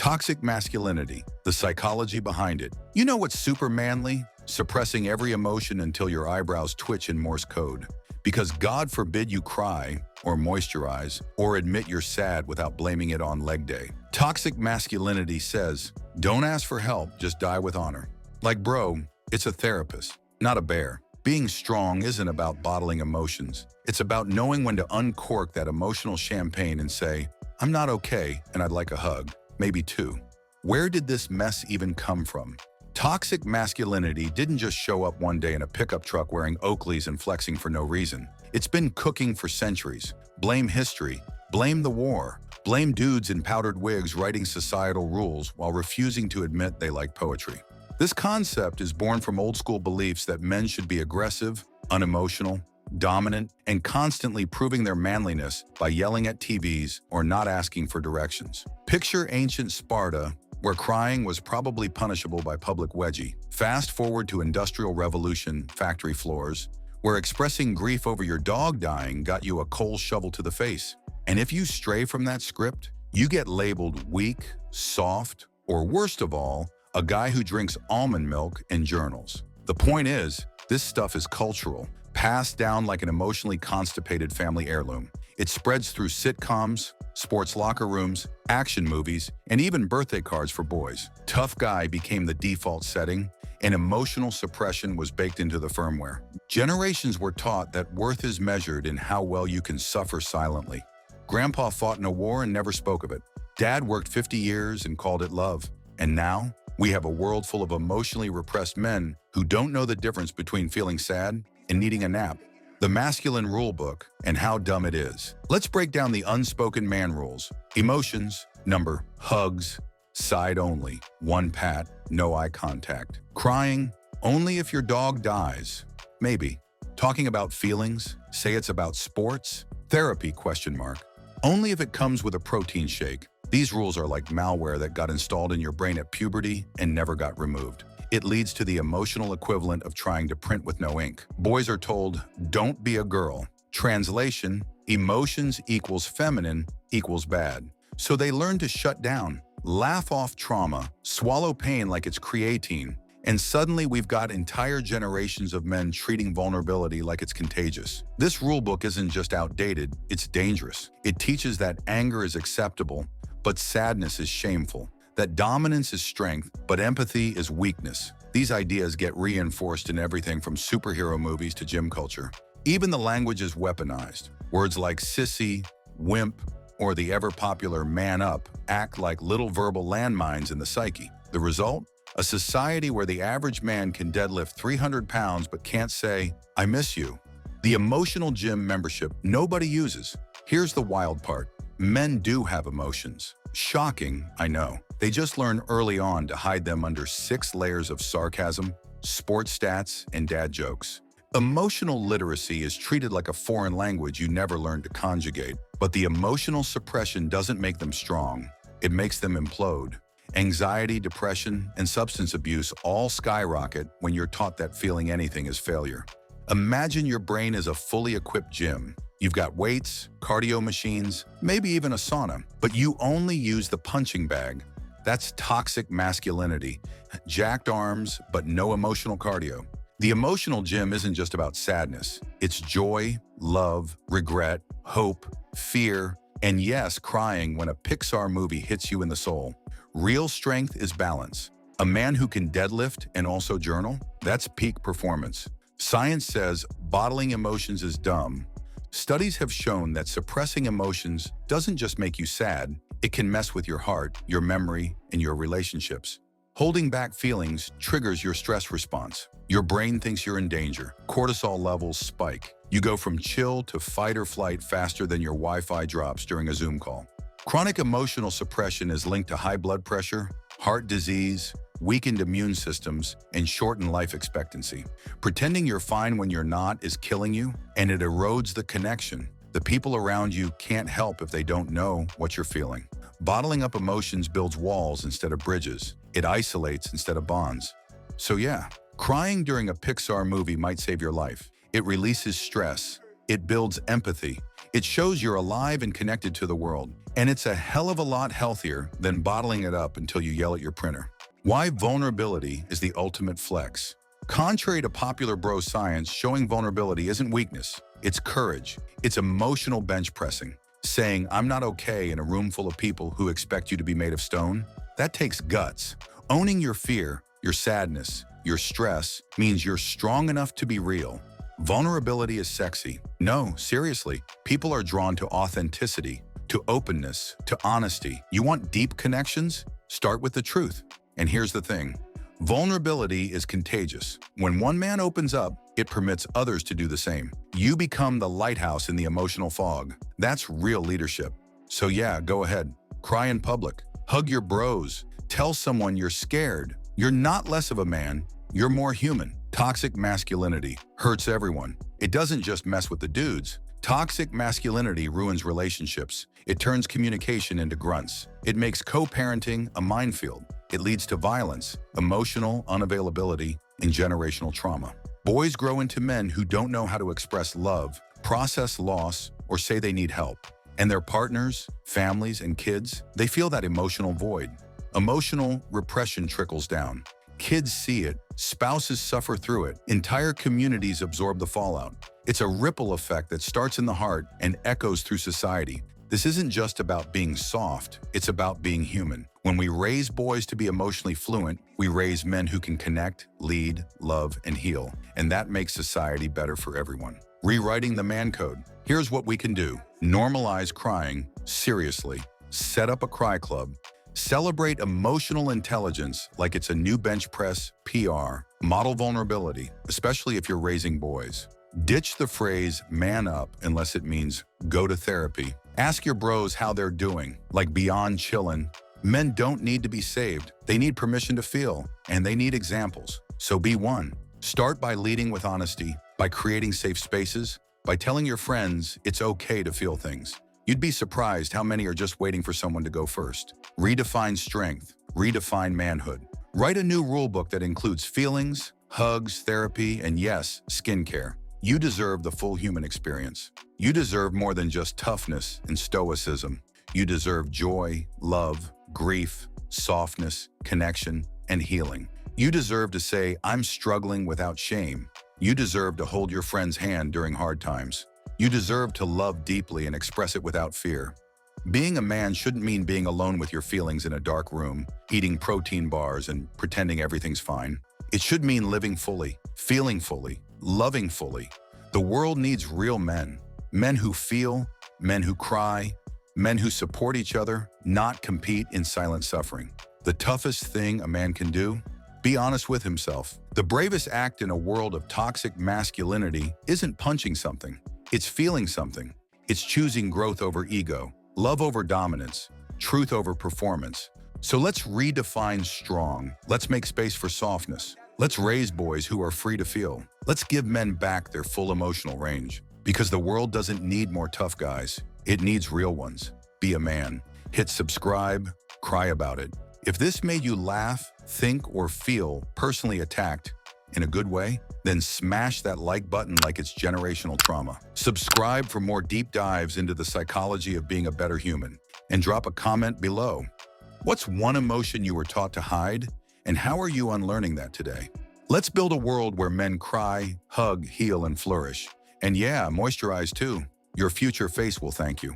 Toxic masculinity, the psychology behind it. You know what's super manly? Suppressing every emotion until your eyebrows twitch in Morse code. Because God forbid you cry, or moisturize, or admit you're sad without blaming it on leg day. Toxic masculinity says, don't ask for help, just die with honor. Like, bro, it's a therapist, not a bear. Being strong isn't about bottling emotions. It's about knowing when to uncork that emotional champagne and say, I'm not okay and I'd like a hug, maybe two. Where did this mess even come from? Toxic masculinity didn't just show up one day in a pickup truck wearing Oakleys and flexing for no reason. It's been cooking for centuries. Blame history, blame the war, blame dudes in powdered wigs writing societal rules while refusing to admit they like poetry. This concept is born from old-school beliefs that men should be aggressive, unemotional, dominant, and constantly proving their manliness by yelling at TVs or not asking for directions. Picture ancient Sparta, where crying was probably punishable by public wedgie. Fast forward to Industrial Revolution factory floors, where expressing grief over your dog dying got you a coal shovel to the face. And if you stray from that script, you get labeled weak, soft, or worst of all, a guy who drinks almond milk and journals. The point is, this stuff is cultural, passed down like an emotionally constipated family heirloom. It spreads through sitcoms, sports locker rooms, action movies, and even birthday cards for boys. Tough guy became the default setting, and emotional suppression was baked into the firmware. Generations were taught that worth is measured in how well you can suffer silently. Grandpa fought in a war and never spoke of it. Dad worked 50 years and called it love. And now, we have a world full of emotionally repressed men who don't know the difference between feeling sad and needing a nap. The masculine rule book and how dumb it is. Let's break down the unspoken man rules. Emotions, number, hugs, side only, one pat, no eye contact. Crying, only if your dog dies, maybe. Talking about feelings, say it's about sports. Therapy, question mark. Only if it comes with a protein shake. These rules are like malware that got installed in your brain at puberty and never got removed. It leads to the emotional equivalent of trying to print with no ink. Boys are told, don't be a girl. Translation, emotions equals feminine equals bad. So they learn to shut down, laugh off trauma, swallow pain like it's creatine, and suddenly we've got entire generations of men treating vulnerability like it's contagious. This rulebook isn't just outdated, it's dangerous. It teaches that anger is acceptable, but sadness is shameful. That dominance is strength, but empathy is weakness. These ideas get reinforced in everything from superhero movies to gym culture. Even the language is weaponized. Words like sissy, wimp, or the ever-popular man up act like little verbal landmines in the psyche. The result? A society where the average man can deadlift 300 pounds but can't say, I miss you. The emotional gym membership nobody uses. Here's the wild part. Men do have emotions. Shocking, I know. They just learn early on to hide them under 6 layers of sarcasm, sports stats, and dad jokes. Emotional literacy is treated like a foreign language you never learned to conjugate. But the emotional suppression doesn't make them strong. It makes them implode. Anxiety, depression, and substance abuse all skyrocket when you're taught that feeling anything is failure. Imagine your brain is a fully equipped gym. You've got weights, cardio machines, maybe even a sauna, but you only use the punching bag. That's toxic masculinity. Jacked arms, but no emotional cardio. The emotional gym isn't just about sadness. It's joy, love, regret, hope, fear, and yes, crying when a Pixar movie hits you in the soul. Real strength is balance. A man who can deadlift and also journal, that's peak performance. Science says bottling emotions is dumb. Studies have shown that suppressing emotions doesn't just make you sad, it can mess with your heart, your memory, and your relationships. Holding back feelings triggers your stress response. Your brain thinks you're in danger. Cortisol levels spike. You go from chill to fight or flight faster than your Wi-Fi drops during a Zoom call. Chronic emotional suppression is linked to high blood pressure, heart disease, weakened immune systems, and shortened life expectancy. Pretending you're fine when you're not is killing you, and it erodes the connection. The people around you can't help if they don't know what you're feeling. Bottling up emotions builds walls instead of bridges. It isolates instead of bonds. So yeah, crying during a Pixar movie might save your life. It releases stress. It builds empathy. It shows you're alive and connected to the world. And it's a hell of a lot healthier than bottling it up until you yell at your printer. Why vulnerability is the ultimate flex. Contrary to popular bro science, showing vulnerability isn't weakness, it's courage. It's emotional bench pressing. Saying, I'm not okay in a room full of people who expect you to be made of stone, that takes guts. Owning your fear, your sadness, your stress means you're strong enough to be real. Vulnerability is sexy. No, seriously, people are drawn to authenticity, to openness, to honesty. You want deep connections? Start with the truth. And here's the thing. Vulnerability is contagious. When one man opens up, it permits others to do the same. You become the lighthouse in the emotional fog. That's real leadership. So yeah, go ahead. Cry in public. Hug your bros. Tell someone you're scared. You're not less of a man. You're more human. Toxic masculinity hurts everyone. It doesn't just mess with the dudes. Toxic masculinity ruins relationships. It turns communication into grunts. It makes co-parenting a minefield. It leads to violence, emotional unavailability, and generational trauma. Boys grow into men who don't know how to express love, process loss, or say they need help. And their partners, families, and kids, they feel that emotional void. Emotional repression trickles down. Kids see it, spouses suffer through it, entire communities absorb the fallout. It's a ripple effect that starts in the heart and echoes through society. This isn't just about being soft, it's about being human. When we raise boys to be emotionally fluent, we raise men who can connect, lead, love, and heal. And that makes society better for everyone. Rewriting the man code. Here's what we can do. Normalize crying, seriously. Set up a cry club. Celebrate emotional intelligence like it's a new bench press, PR. Model vulnerability, especially if you're raising boys. Ditch the phrase, man up, unless it means go to therapy. Ask your bros how they're doing, like beyond chillin'. Men don't need to be saved. They need permission to feel, and they need examples. So be one. Start by leading with honesty, by creating safe spaces, by telling your friends it's okay to feel things. You'd be surprised how many are just waiting for someone to go first. Redefine strength, redefine manhood. Write a new rule book that includes feelings, hugs, therapy, and yes, skincare. You deserve the full human experience. You deserve more than just toughness and stoicism. You deserve joy, love, grief, softness, connection, and healing. You deserve to say, I'm struggling without shame. You deserve to hold your friend's hand during hard times. You deserve to love deeply and express it without fear. Being a man shouldn't mean being alone with your feelings in a dark room, eating protein bars and pretending everything's fine. It should mean living fully, feeling fully, loving fully. The world needs real men. Men who feel, men who cry, men who support each other, not compete in silent suffering. The toughest thing a man can do? Be honest with himself. The bravest act in a world of toxic masculinity isn't punching something. It's feeling something. It's choosing growth over ego, love over dominance, truth over performance. So let's redefine strong. Let's make space for softness. Let's raise boys who are free to feel. Let's give men back their full emotional range. Because the world doesn't need more tough guys. It needs real ones. Be a man. Hit subscribe, cry about it. If this made you laugh, think, or feel personally attacked in a good way, then smash that like button like it's generational trauma. Subscribe for more deep dives into the psychology of being a better human. And drop a comment below. What's one emotion you were taught to hide? And how are you unlearning that today? Let's build a world where men cry, hug, heal, and flourish. And yeah, moisturize too. Your future face will thank you.